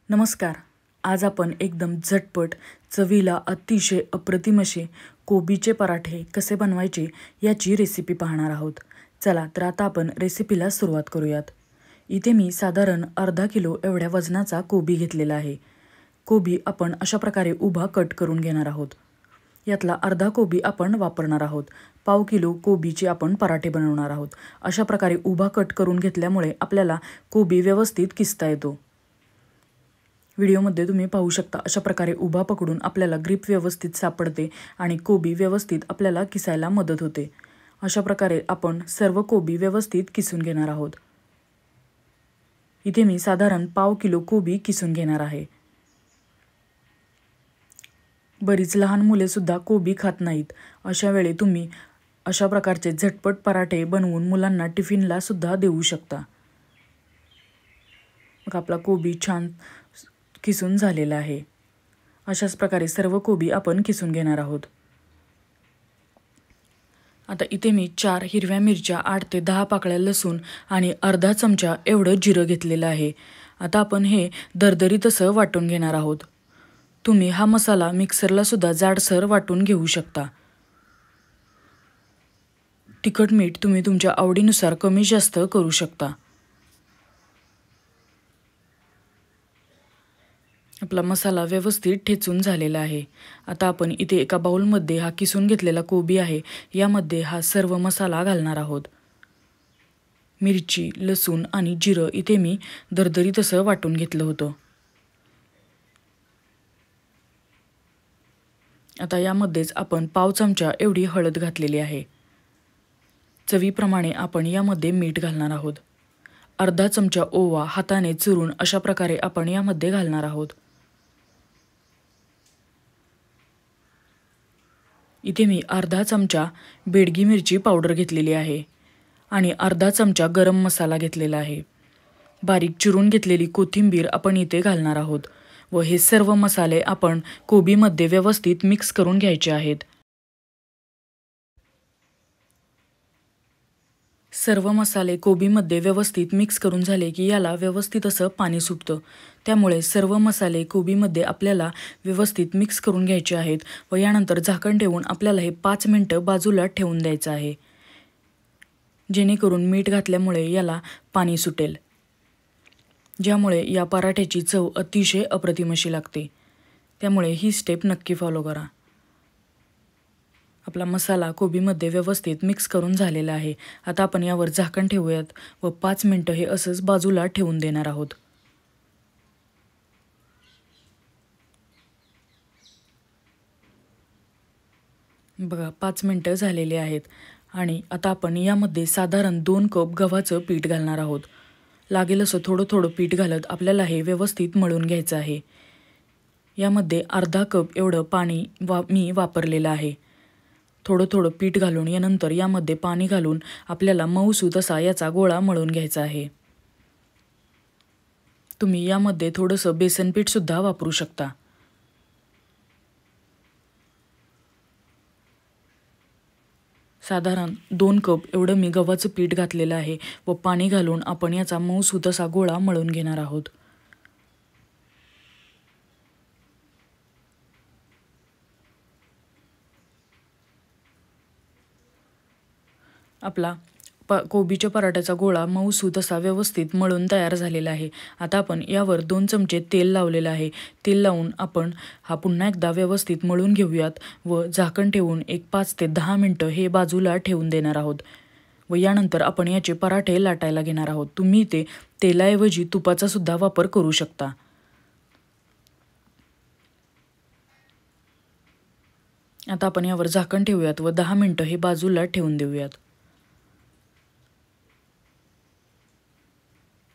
नमस्कार. आज आपण एकदम झटपट, चवीला अतिशय अप्रतिम असे कोबीचे पराठे कसे बनवायचे याची रेसिपी पाहणार आहोत. चला तर आता आपण रेसिपीला सुरुवात करूयात. इथे मी साधारण अर्धा किलो एवढ्या वजनाचा कोबी घेतलेला आहे. कोबी आपण अशा प्रकारे उभा कट करून घेणार आहोत. यातला अर्धा कोबी आपण वापरणार आहोत. पाव किलो कोबीचे आपण पराठे बनवणार आहोत. अशा प्रकारे उभा कट करून घेतल्यामुळे आपल्याला कोबी व्यवस्थित किसता येतो. व्हिडिओमध्ये तुम्ही पाहू शकता अशा प्रकारे उभा पकडून आपल्याला ग्रिप व्यवस्थित सापडते आणि कोबी व्यवस्थित आपल्याला किसायला मदत होते. अशा प्रकारे आपण सर्व कोबी व्यवस्थित किसून घेणार आहोत. इथे मी साधारण पाव किलो कोबी किसून घेणार आहे. बरीच लहान मुले सुद्धा कोबी खात नाहीत. अशा वेळी तुम्ही अशा प्रकारचे झटपट पराठे बनवून मुलांना टिफिनला सुद्धा देऊ शकता. मग आपला कोबी छान किसून झालेला आहे. अशाच प्रकारे सर्व कोबी आपण किसून घेणार आहोत. आता इथे मी 4 हिरव्या मिरच्या, 8 ते 10 पाकळ्या लसूण आणि अर्धा चमचा एवढं जिरं घेतलेलं आहे. आता आपण हे दरदरीत असं वाटून घेणार आहोत. तुम्ही हा मसाला मिक्सरला सुद्धा जाडसर वाटून घेऊ शकता. तिखट मीठ तुम्ही तुमच्या आवडीनुसार कमी जास्त करू शकता. आपला मसाला व्यवस्थित ठेचून झालेला आहे. आता आपण इथे एका बाउलमध्ये हा किसून घेतलेला कोबी आहे, यामध्ये हा सर्व मसाला घालणार आहोत. मिरची, लसूण आणि जिरं इथे मी दरदरीत असं वाटून घेतलं होतं. आता यामध्येच आपण पाव चमचा एवढी हळद घातलेली आहे. चवीप्रमाणे आपण यामध्ये मीठ घालणार आहोत. अर्धा चमचा ओवा हाताने चुरून अशा प्रकारे आपण यामध्ये घालणार आहोत. इथे मी अर्धा चमचा बेडगी मिरची पावडर घेतलेली आहे आणि अर्धा चमचा गरम मसाला घेतलेला आहे. बारीक चिरून घेतलेली कोथिंबीर आपण इथे घालणार आहोत व हे सर्व मसाले आपण कोबीमध्ये व्यवस्थित मिक्स करून घ्यायचे आहेत. सर्व मसाले कोबीमध्ये व्यवस्थित मिक्स करून झाले की याला व्यवस्थित असं पाणी सुटतं. त्यामुळे सर्व मसाले कोबीमध्ये आपल्याला व्यवस्थित मिक्स करून घ्यायचे आहेत व यानंतर झाकण ठेवून आपल्याला हे 5 मिनिटं बाजूला ठेवून द्यायचं आहे, जेणेकरून मीठ घातल्यामुळे याला पाणी सुटेल, ज्यामुळे या पराठ्याची चव अतिशय अप्रतिम अशी लागते. त्यामुळे ही स्टेप नक्की फॉलो करा. आपला मसाला कोबीमध्ये व्यवस्थित मिक्स करून झालेला आहे. आता आपण यावर झाकण ठेवूयात व 5 मिनिटं हे असंच बाजूला ठेवून देणार आहोत. बघा 5 मिनिटं झालेली आहेत आणि आता आपण यामध्ये साधारण 2 कप गव्हाचं पीठ घालणार आहोत. लागेल असं थोडं थोडं पीठ घालत आपल्याला हे व्यवस्थित मळून घ्यायचं आहे. यामध्ये अर्धा कप एवढं पाणी मी वापरलेलं आहे. थोडं थोडं पीठ घालून यानंतर यामध्ये पाणी घालून आपल्याला मऊसूत असा याचा गोळा मळून घ्यायचा आहे. तुम्ही यामध्ये थोडंसं बेसन पीठ सुद्धा वापरू शकता. साधारण 2 कप एवढं मी गव्हाचं पीठ घातलेलं आहे व पाणी घालून आपण याचा मऊसूत असा गोळा मळून घेणार आहोत. आपला कोबीच्या पराठ्याचा गोळा मऊसूत असा व्यवस्थित मळून तयार झालेला आहे. आता आपण यावर 2 चमचे तेल लावलेलं आहे. तेल लावून आपण हा पुन्हा एकदा व्यवस्थित मळून घेऊयात व झाकण ठेवून एक 5 ते 10 मिनिटं हे बाजूला ठेवून देणार आहोत व यानंतर आपण याचे पराठे लाटायला घेणार आहोत. तुम्ही ते तेलाऐवजी तुपाचा सुद्धा वापर करू शकता. आता आपण यावर झाकण ठेवूयात व 10 मिनिटं हे बाजूला ठेवून देऊयात.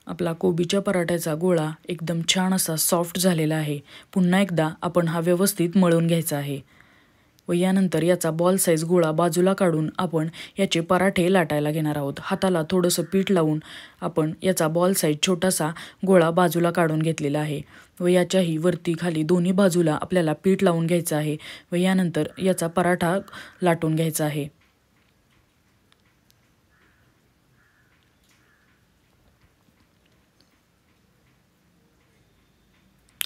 आपला कोबीच्या पराठ्याचा गोळा एकदम छान असा सॉफ्ट झालेला आहे. पुन्हा एकदा आपण हा व्यवस्थित मळून घ्यायचा आहे व यानंतर याचा बॉल साईज गोळा बाजूला काढून आपण याचे पराठे लाटायला घेणार आहोत. हाताला थोडंसं पीठ लावून आपण याचा बॉल साईज छोटासा गोळा बाजूला काढून घेतलेला आहे व याच्याही वरती खाली दोन्ही बाजूला आपल्याला पीठ लावून घ्यायचं आहे व यानंतर याचा पराठा लाटून घ्यायचा आहे.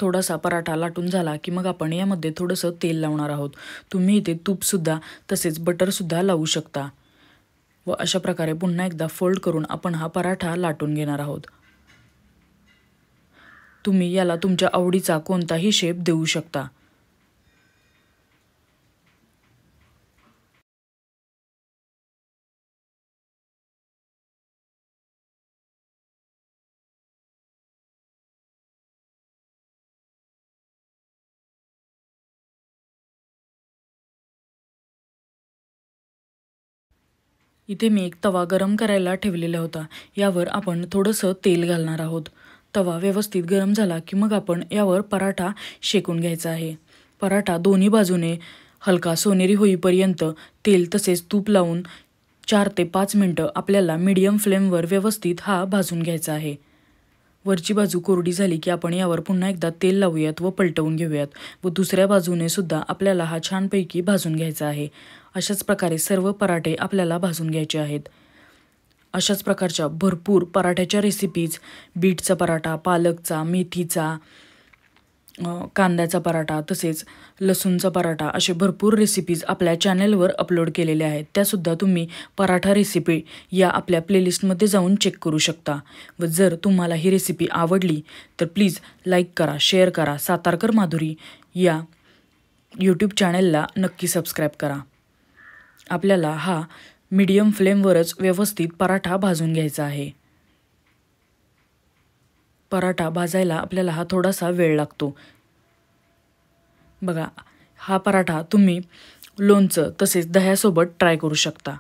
थोडासा पराठा लाटून झाला की मग आपण यामध्ये थोडंसं तेल लावणार आहोत. तुम्ही इथे तूपसुद्धा तसेच बटरसुद्धा लावू शकता. व अशा प्रकारे पुन्हा एकदा फोल्ड करून आपण हा पराठा लाटून घेणार आहोत. तुम्ही याला तुमच्या आवडीचा कोणताही शेप देऊ शकता. इथे मी एक तवा गरम करायला ठेवलेला होता. यावर आपण थोडंसं तेल घालणार आहोत. तवा व्यवस्थित गरम झाला की मग आपण यावर पराठा शेकून घ्यायचा आहे. पराठा दोन्ही बाजूने हलका सोनेरी होईपर्यंत तेल तसेच तूप लावून 4 ते 5 मिनटं आपल्याला मीडियम फ्लेमवर व्यवस्थित हा भाजून घ्यायचा आहे. वरची बाजू कोरडी झाली की आपण यावर पुन्हा एकदा तेल लावूयात व पलटवून घेऊयात व दुसऱ्या बाजूने सुद्धा आपल्याला हा छानपैकी भाजून घ्यायचा आहे. अशाच प्रकारे सर्व पराठे आपल्याला भाजून घ्यायचे आहेत. अशाच प्रकारच्या भरपूर पराठ्याच्या रेसिपीज, बीटचा पराठा, पालकचा, मेथीचा, कांद्याचा पराठा तसेच लसूणचा पराठा असे भरपूर रेसिपीज आपल्या चॅनलवर अपलोड केलेल्या आहेत. त्यासुद्धा तुम्ही पराठा रेसिपी या आपल्या प्लेलिस्टमध्ये जाऊन चेक करू शकता. व जर तुम्हाला ही रेसिपी आवडली तर प्लीज लाईक करा, शेअर करा. सातारकर माधुरी या यूट्यूब चॅनलला नक्की सबस्क्राईब करा. आपल्याला हा मीडियम फ्लेमवरच व्यवस्थित पराठा भाजून घ्यायचा आहे. पराठा भाजायला आपल्याला हा थोडासा वेळ लागतो. बघा, हा पराठा तुम्ही लोणचं तसेच दह्यासोबत ट्राय करू शकता.